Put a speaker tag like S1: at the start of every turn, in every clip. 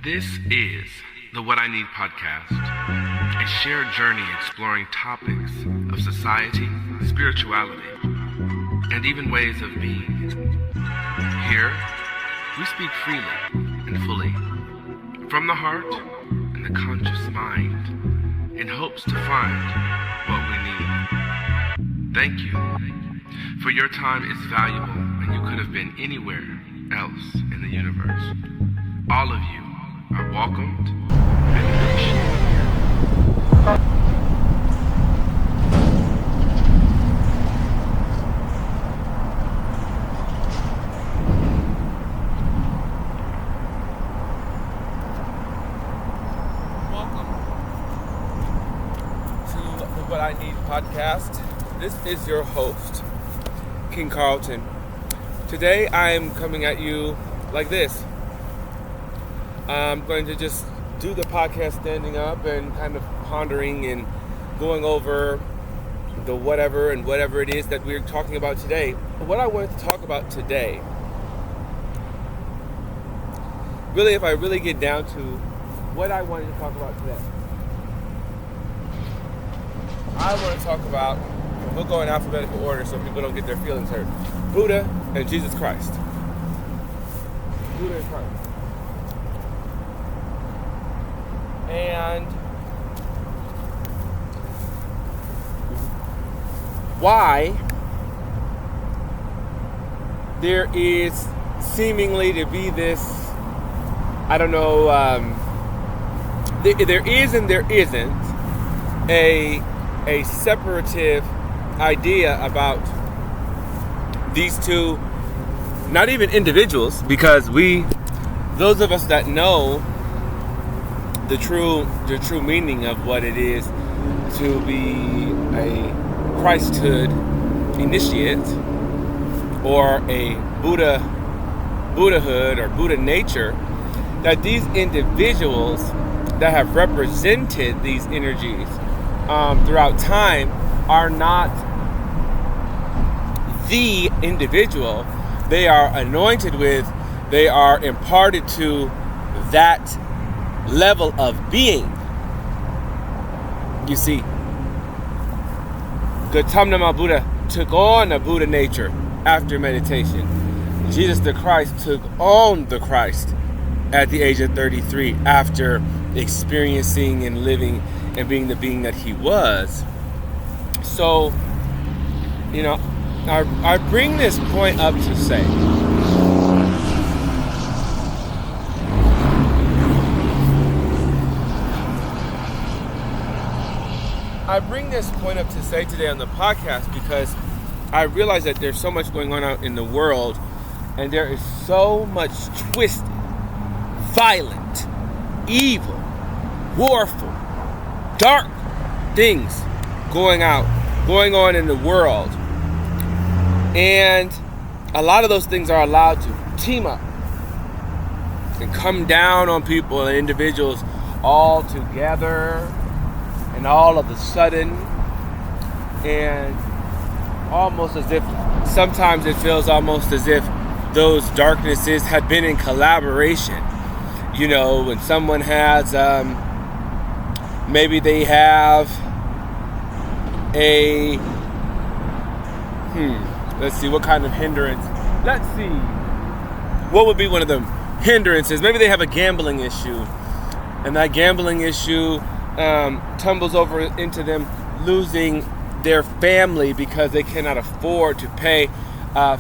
S1: This is the What I Need podcast, a shared journey exploring topics of society, spirituality, and even ways of being. Here, we speak freely and fully, from the heart and the conscious mind, in hopes to find what we need. Thank you, for your time is valuable and you could have been anywhere else in the universe. All of you are welcomed and appreciated.
S2: Welcome to the What I Need podcast. This is your host, King Carlton. Today I am coming at you like this. I'm going to just do the podcast standing up and kind of pondering and going over the whatever it is that we're talking about today. What I wanted to talk about today, really, if I really get down to what I wanted to talk about today, I want to talk about, we'll go in alphabetical order so people don't get their feelings hurt. Buddha and Jesus Christ. Buddha and Christ. And why there is seemingly to be this, I don't know, there is and there isn't a separative idea about these two, not even individuals, because those of us that know the true meaning of what it is to be a Christhood initiate or a Buddhahood or Buddha nature, that these individuals that have represented these energies throughout time are not the individual. They are anointed with, they are imparted to that level of being. You see, Gautama Buddha took on a Buddha nature after meditation. Jesus the Christ took on the Christ at the age of 33 after experiencing and living and being the being that he was. So, I bring this point up to say, today on the podcast because I realize that there's so much going on out in the world, and there is so much twisted, violent, evil, warful, dark things going on in the world. And a lot of those things are allowed to team up and come down on people and individuals all together, and all of a sudden, and almost as if, sometimes it feels almost as if those darknesses had been in collaboration. When someone has, maybe they have a, let's see, what kind of hindrance? Let's see. What would be one of the hindrances? Maybe they have a gambling issue, and that gambling issue tumbles over into them losing their family because they cannot afford to pay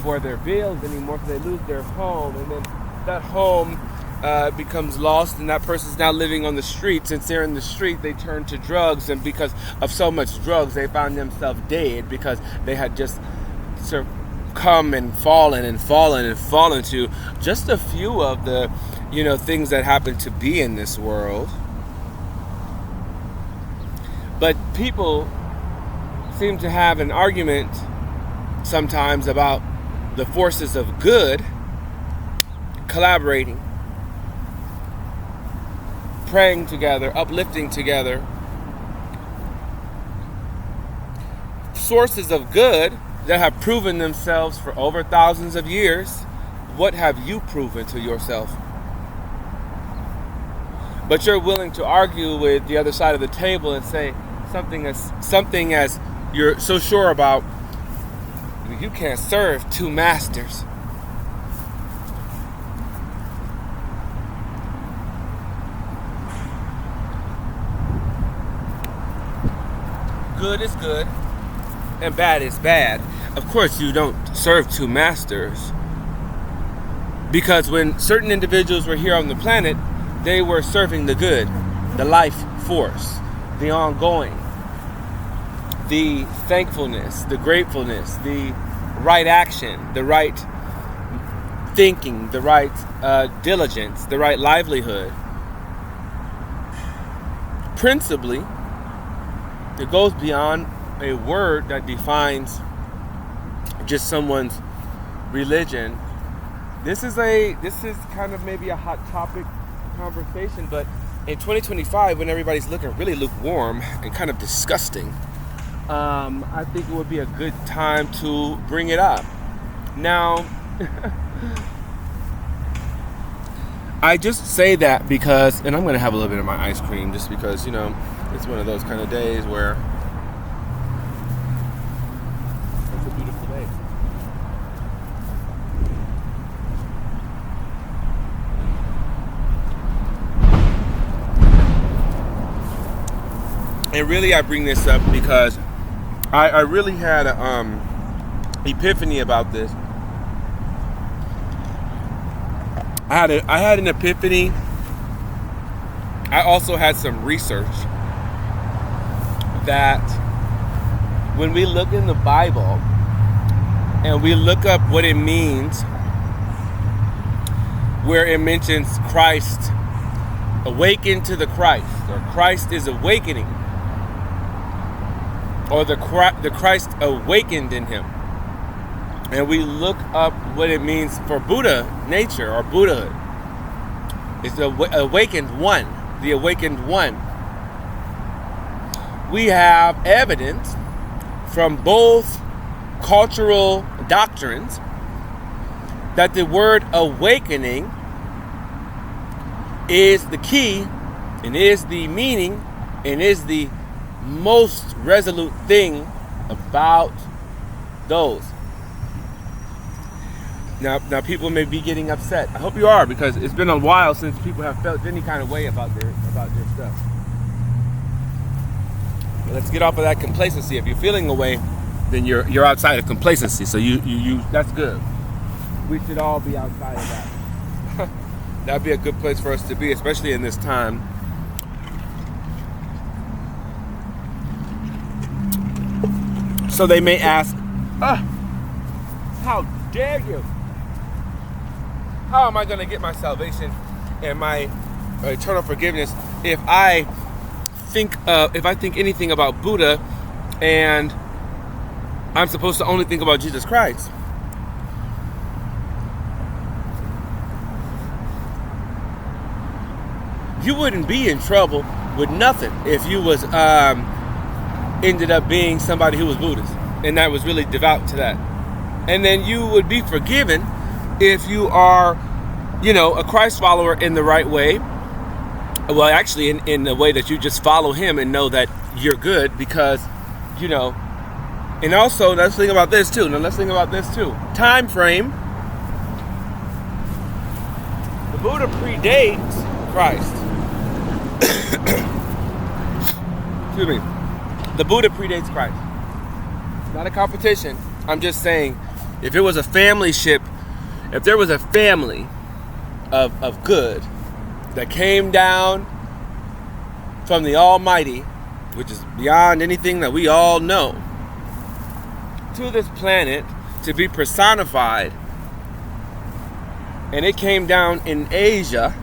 S2: for their bills anymore, so they lose their home, and then that home becomes lost, and that person's now living on the street. Since they're in the street, they turn to drugs, and because of so much drugs, they found themselves dead because they had just succumbed and fallen to just a few of the things that happen to be in this world. But people seem to have an argument sometimes about the forces of good collaborating, praying together, uplifting together. Sources of good that have proven themselves for over thousands of years. What have you proven to yourself? but you're willing to argue with the other side of the table and say something as you're so sure about. You can't serve two masters. Good is good and bad is bad. Of course, you don't serve two masters, because when certain individuals were here on the planet, they were serving the good, the life force, the ongoing, the thankfulness, the gratefulness, the right action, the right thinking, the right diligence, the right livelihood. Principally, it goes beyond a word that defines just someone's religion. This is kind of maybe a hot topic conversation, but in 2025, when everybody's looking really lukewarm and kind of disgusting, I think it would be a good time to bring it up. Now, I just say that because, and I'm going to have a little bit of my ice cream just because, it's one of those kind of days where it's a beautiful day. And really, I bring this up because I really had an epiphany about this. I had an epiphany. I also had some research that when we look in the Bible and we look up what it means, where it mentions Christ, awaken to the Christ, or Christ is awakening, or the Christ awakened in him, and we look up what it means for Buddha nature or Buddhahood, it's the awakened one, the awakened one. We have evidence from both cultural doctrines that the word awakening is the key and is the meaning and is the most resolute thing about those. Now people may be getting upset. I hope you are, because it's been a while since people have felt any kind of way about their stuff. But let's get off of that complacency. If you're feeling a way, then you're outside of complacency. So you that's good. We should all be outside of that. That'd be a good place for us to be, especially in this time. So they may ask, how dare you? How am I going to get my salvation and my eternal forgiveness if I think anything about Buddha and I'm supposed to only think about Jesus Christ? You wouldn't be in trouble with nothing if you was ended up being somebody who was Buddhist and that was really devout to that. And then you would be forgiven if you are, a Christ follower in the right way. Well, actually, in the way that you just follow him and know that you're good because, and also, let's think about this too. Time frame. The Buddha predates Christ. Excuse me. The Buddha predates Christ. Not a competition. I'm just saying, if it was a family ship, if there was a family of good that came down from the Almighty, which is beyond anything that we all know, to this planet to be personified, and it came down in Asia,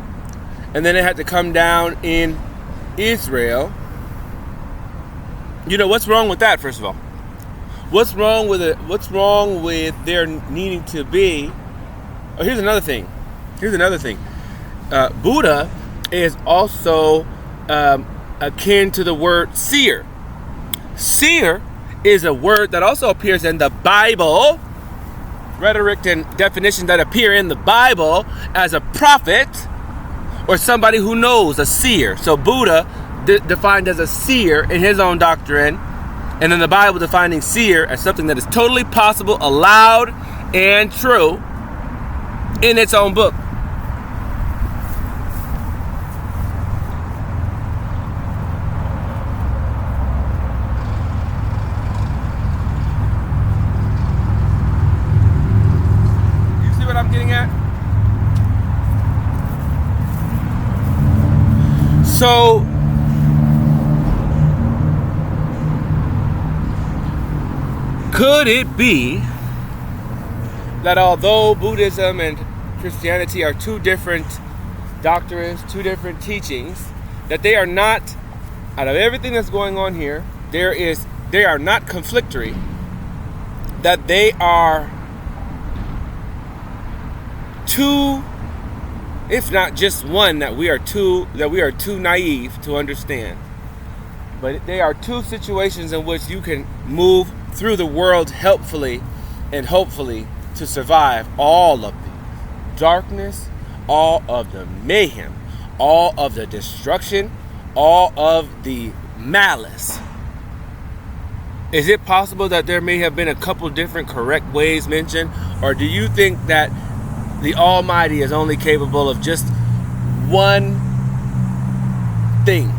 S2: and then it had to come down in Israel. What's wrong with that, first of all? What's wrong with it? What's wrong with there needing to be? Oh, here's another thing. Buddha is also akin to the word seer. Seer is a word that also appears in the Bible. Rhetoric and definition that appear in the Bible as a prophet or somebody who knows, a seer. So Buddha defined as a seer in his own doctrine, and then the Bible defining seer as something that is totally possible, allowed, and true in its own book. You see what I'm getting at? So could it be that although Buddhism and Christianity are two different doctrines, two different teachings, that they are not, out of everything that's going on here, they are not conflictory, that they are two, if not just one, that we are too naive to understand. But they are two situations in which you can move through the world helpfully and hopefully to survive all of the darkness, all of the mayhem, all of the destruction, all of the malice. Is it possible that there may have been a couple different correct ways mentioned? Or do you think that the Almighty is only capable of just one thing?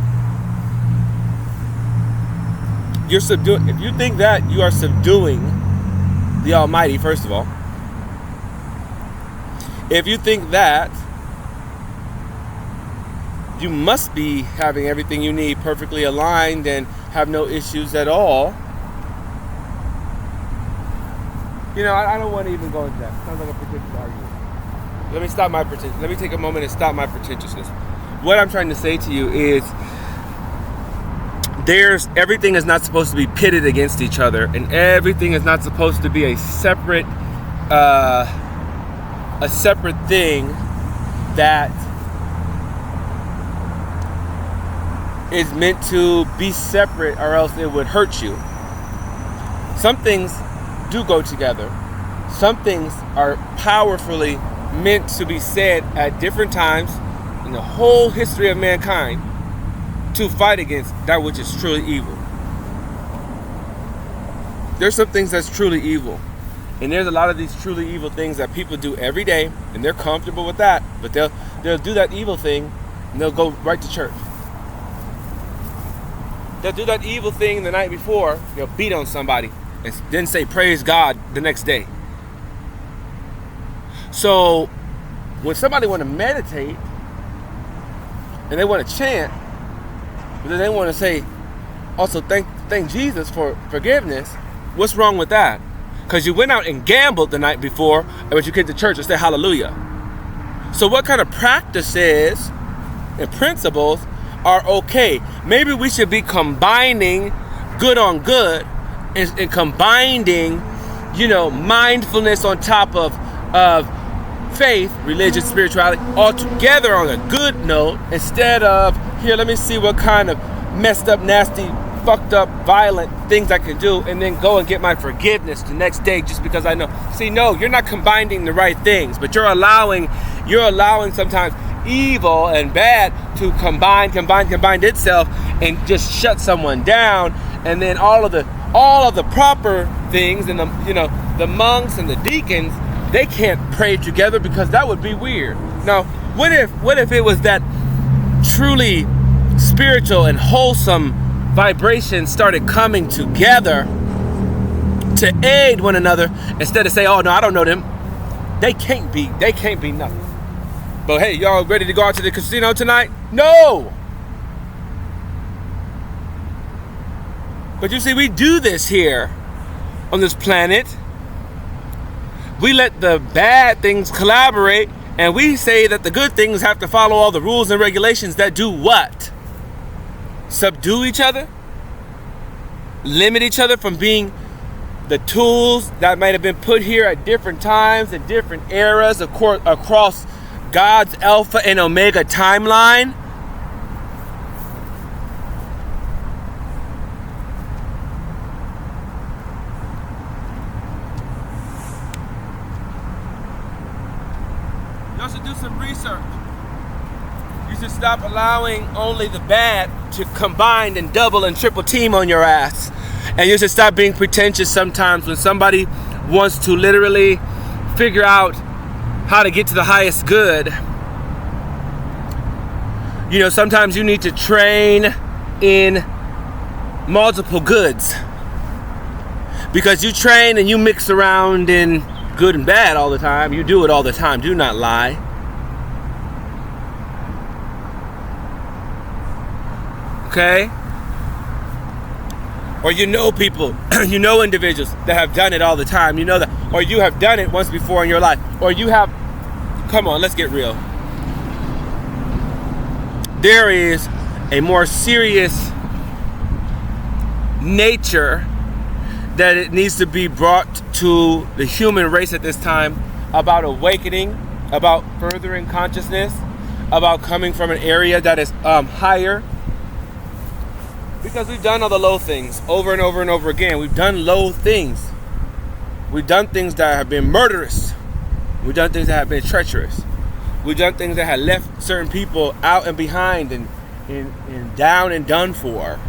S2: If you think that, you are subduing the Almighty, first of all. If you think that, you must be having everything you need perfectly aligned and have no issues at all. You know, I don't want to even go into that. It sounds like a pretentious argument. Let me take a moment and stop my pretentiousness. What I'm trying to say to you is, everything is not supposed to be pitted against each other, and everything is not supposed to be a separate thing that is meant to be separate, or else it would hurt you. Some things do go together. Some things are powerfully meant to be said at different times in the whole history of mankind, to fight against that which is truly evil. There's some things that's truly evil, and there's a lot of these truly evil things that people do every day, and they're comfortable with that, but they'll do that evil thing and they'll go right to church. They'll do that evil thing the night before, they'll beat on somebody and then say praise God the next day. So when somebody want to meditate and they want to chant, but then they want to say, also thank Jesus for forgiveness, what's wrong with that? Because you went out and gambled the night before, but you came to church and said hallelujah. So what kind of practices and principles are okay? Maybe we should be combining good on good and combining, mindfulness on top of faith, religion, spirituality, all together on a good note, instead of, here, let me see what kind of messed up, nasty, fucked up, violent things I can do, and then go and get my forgiveness the next day just because I know. See, no, you're not combining the right things, but you're allowing sometimes evil and bad to combine itself and just shut someone down, and then all of the proper things, and the monks and the deacons, they can't pray together because that would be weird. Now, what if it was that truly spiritual and wholesome vibrations started coming together to aid one another, instead of say, oh no, I don't know them. They can't be nothing. But hey, y'all ready to go out to the casino tonight? No! But you see, we do this here on this planet. We let the bad things collaborate, and we say that the good things have to follow all the rules and regulations that do what? Subdue each other? Limit each other from being the tools that might have been put here at different times and different eras across God's Alpha and Omega timeline? Y'all should do some research. should stop allowing only the bad to combine and double and triple team on your ass. And you should stop being pretentious sometimes when somebody wants to literally figure out how to get to the highest good. You know, sometimes you need to train in multiple goods. Because you train and you mix around in good and bad all the time. You do it all the time. Do not lie. Okay? Or you know people, you know individuals that have done it all the time. You know that. Or you have done it once before in your life. Or you have, come on, let's get real. There is a more serious nature that it needs to be brought to the human race at this time about awakening, about furthering consciousness, about coming from an area that is higher. Because we've done all the low things over and over and over again. We've done low things. We've done things that have been murderous. We've done things that have been treacherous. We've done things that have left certain people out and behind and down and done for.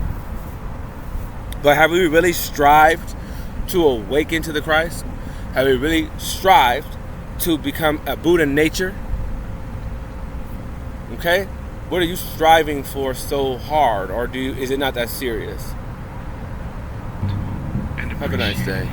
S2: But have we really strived to awaken to the Christ? Have we really strived to become a Buddha nature? Okay? What are you striving for so hard, or is it not that serious? Have a nice day.